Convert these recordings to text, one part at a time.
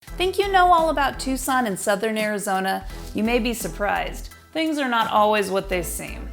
Think you know all about Tucson and Southern Arizona? You may be surprised. Things are not always what they seem.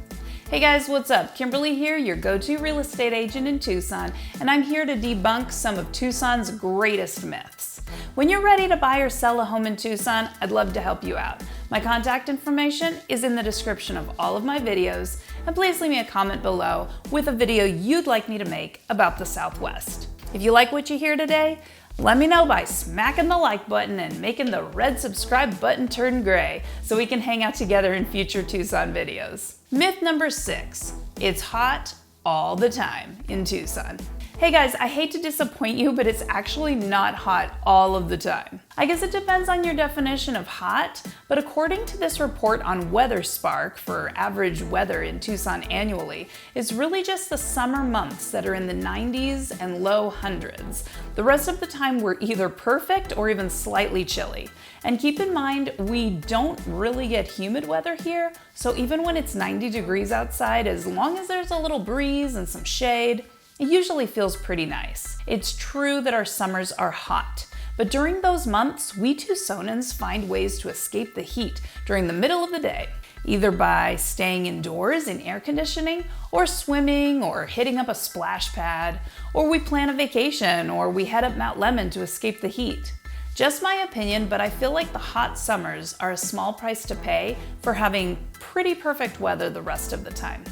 Hey guys, what's up? Kimberly here, your go-to real estate agent in Tucson, and I'm here to debunk some of Tucson's greatest myths. When you're ready to buy or sell a home in Tucson, I'd love to help you out. My contact information is in the description of all of my videos, and please leave me a comment below with a video you'd like me to make about the Southwest. If you like what you hear today, let me know by smacking the like button and making the red subscribe button turn gray so we can hang out together in future Tucson videos. Myth number 6, it's hot all the time in Tucson. Hey guys, I hate to disappoint you, but it's actually not hot all of the time. I guess it depends on your definition of hot, but according to this report on WeatherSpark for average weather in Tucson annually, it's really just the summer months that are in the 90s and low hundreds. The rest of the time we're either perfect or even slightly chilly. And keep in mind, we don't really get humid weather here, so even when it's 90 degrees outside, as long as there's a little breeze and some shade, it usually feels pretty nice. It's true that our summers are hot, but during those months, we Tucsonans find ways to escape the heat during the middle of the day, either by staying indoors in air conditioning, or swimming, or hitting up a splash pad, or we plan a vacation, or we head up Mount Lemmon to escape the heat. Just my opinion, but I feel like the hot summers are a small price to pay for having pretty perfect weather the rest of the time.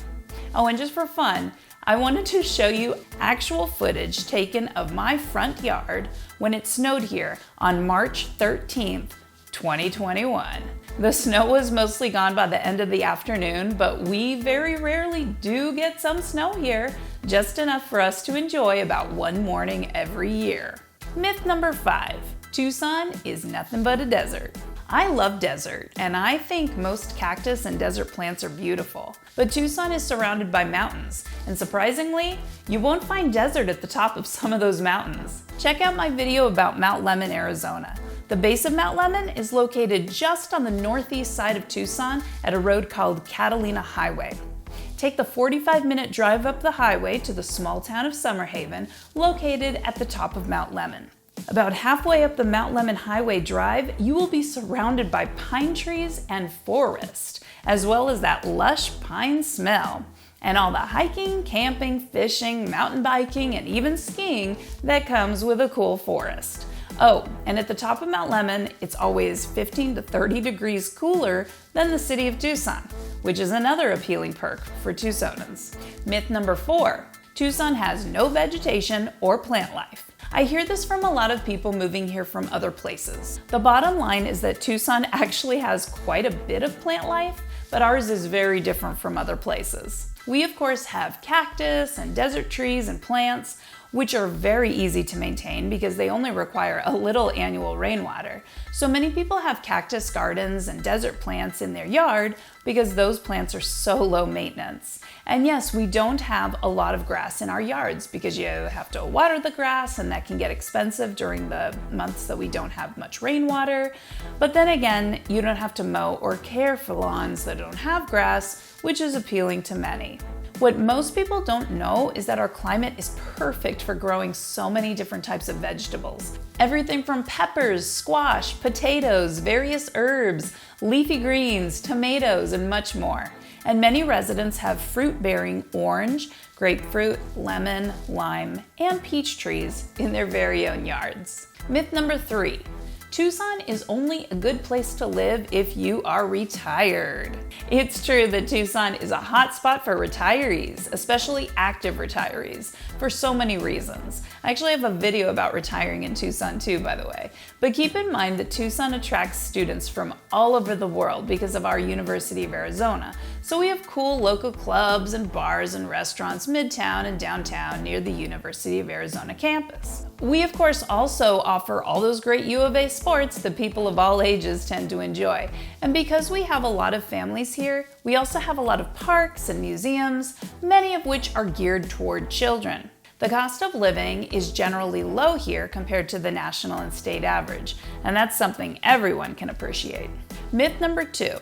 Oh, and just for fun, I wanted to show you actual footage taken of my front yard when it snowed here on March 13th, 2021. The snow was mostly gone by the end of the afternoon, but we very rarely do get some snow here, just enough for us to enjoy about one morning every year. Myth number 5, Tucson is nothing but a desert. I love desert, and I think most cactus and desert plants are beautiful. But Tucson is surrounded by mountains, and surprisingly, you won't find desert at the top of some of those mountains. Check out my video about Mount Lemmon, Arizona. The base of Mount Lemmon is located just on the northeast side of Tucson at a road called Catalina Highway. Take the 45-minute drive up the highway to the small town of Summerhaven, located at the top of Mount Lemmon. About halfway up the Mount Lemmon Highway Drive, you will be surrounded by pine trees and forest, as well as that lush pine smell, and all the hiking, camping, fishing, mountain biking, and even skiing that comes with a cool forest. Oh, and at the top of Mount Lemmon, it's always 15 to 30 degrees cooler than the city of Tucson, which is another appealing perk for Tucsonans. Myth number 4, Tucson has no vegetation or plant life. I hear this from a lot of people moving here from other places. The bottom line is that Tucson actually has quite a bit of plant life, but ours is very different from other places. We of course have cactus and desert trees and plants, which are very easy to maintain because they only require a little annual rainwater. So many people have cactus gardens and desert plants in their yard because those plants are so low maintenance. And yes, we don't have a lot of grass in our yards because you have to water the grass, and that can get expensive during the months that we don't have much rainwater. But then again, you don't have to mow or care for lawns that don't have grass, which is appealing to many. What most people don't know is that our climate is perfect for growing so many different types of vegetables. Everything from peppers, squash, potatoes, various herbs, leafy greens, tomatoes, and much more. And many residents have fruit-bearing orange, grapefruit, lemon, lime, and peach trees in their very own yards. Myth number 3, Tucson is only a good place to live if you are retired. It's true that Tucson is a hot spot for retirees, especially active retirees, for so many reasons. I actually have a video about retiring in Tucson too, by the way. But keep in mind that Tucson attracts students from all over the world because of our University of Arizona. So we have cool local clubs and bars and restaurants midtown and downtown near the University of Arizona campus. We of course also offer all those great U of A sports that people of all ages tend to enjoy. And because we have a lot of families here, we also have a lot of parks and museums, many of which are geared toward children. The cost of living is generally low here compared to the national and state average, and that's something everyone can appreciate. Myth number 2,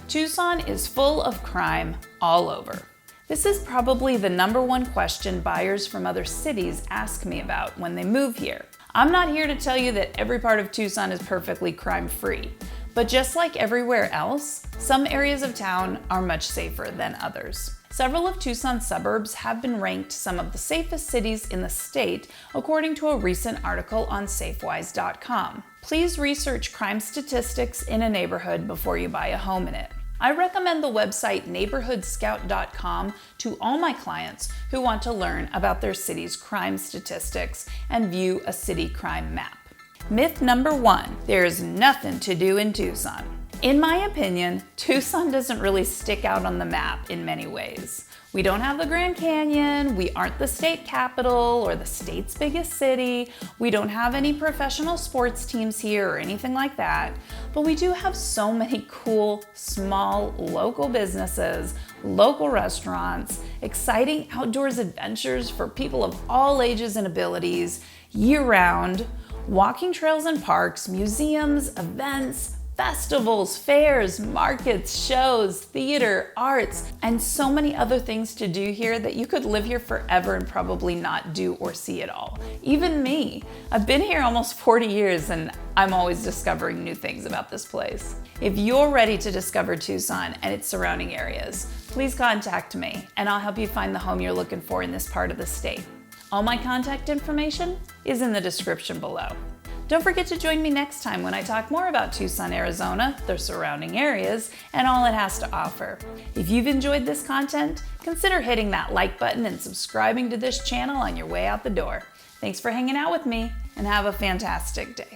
Tucson is full of crime all over. This is probably the #1 question buyers from other cities ask me about when they move here. I'm not here to tell you that every part of Tucson is perfectly crime-free, but just like everywhere else, some areas of town are much safer than others. Several of Tucson's suburbs have been ranked some of the safest cities in the state, according to a recent article on Safewise.com. Please research crime statistics in a neighborhood before you buy a home in it. I recommend the website neighborhoodscout.com to all my clients who want to learn about their city's crime statistics and view a city crime map. Myth number 1, there's nothing to do in Tucson. In my opinion, Tucson doesn't really stick out on the map in many ways. We don't have the Grand Canyon, we aren't the state capital or the state's biggest city, we don't have any professional sports teams here or anything like that, but we do have so many cool, small, local businesses, local restaurants, exciting outdoors adventures for people of all ages and abilities, year-round, walking trails and parks, museums, events, festivals, fairs, markets, shows, theater, arts, and so many other things to do here that you could live here forever and probably not do or see it all. Even me. I've been here almost 40 years and I'm always discovering new things about this place. If you're ready to discover Tucson and its surrounding areas, please contact me and I'll help you find the home you're looking for in this part of the state. All my contact information is in the description below. Don't forget to join me next time when I talk more about Tucson, Arizona, their surrounding areas, and all it has to offer. If you've enjoyed this content, consider hitting that like button and subscribing to this channel on your way out the door. Thanks for hanging out with me, and have a fantastic day.